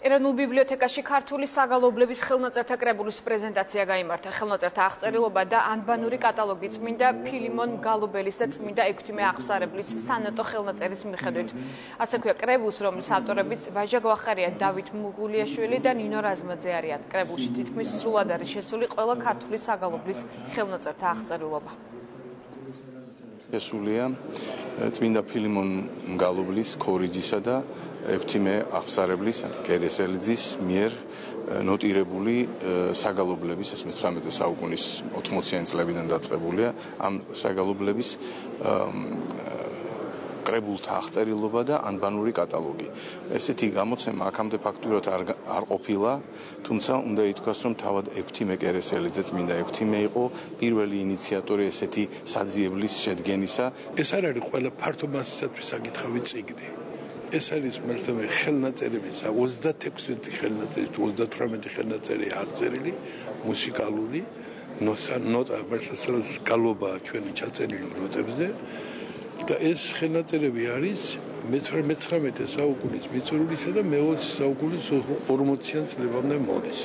ეროვნულ ბიბლიოთეკაში ქართული საგალობლების ხელნაწერთა კრებულის პრეზენტაცია გაიმართა. ხელნაწერთა აღწერილობა და ანბანური კატალოგი წმინდა ფილიმონ მგალობელის და წმინდა ექვთიმე აღსარებლის სანოტო ხელნაწერის მიხედვით. ასე ქვია კრებულს, რომლის ავტორებიც ვაჟა გვახარია, დავით მუღულიაშვილი და ნინო რაზმაძე არიან. კრებულში თითქმის სრულად არის შესული ყველა ქართული საგალობლის ხელნაწერთა აღწერილობა. შესულია წმინდა ფილიმონ მგალობლის, ქორიძისა და ექვთიმე აღსარებლის კერესელიძის მიერ ნოტირებული საგალობლების, ეს 19 საუკუნის 80-იანი წლებიდან დაწყებულია ამ საგალობლების კრებულთა აღწერილობა და ანბანური კატალოგი. ესეთი გამოცემა აქამდე ფაქტურად არ ყოფილა, თუმცა უნდა ითქვას, რომ თავად ექვთიმე კერესელიძე, წმინდა ექვთიმე იყო პირველი ინიციატორი ესეთი საძიებლის შედგენისა. ეს არ არის ყველა ფართო მასისათვის საკითხავი წიგნი. ეს არის მართლაც ხელნაწერების 36 ხელნაწერი, 38 ხელნაწერი აღწერილი, მუსიკალური, ნოტა მართლაც გალობაა ჩვენი ჩაწერილი ნოტებზე. და ეს ხელნაწერები არის მე-19 საუკუნის მიწურულისა და მე-20 საუკუნის 40-იან წლებამდე მოდის.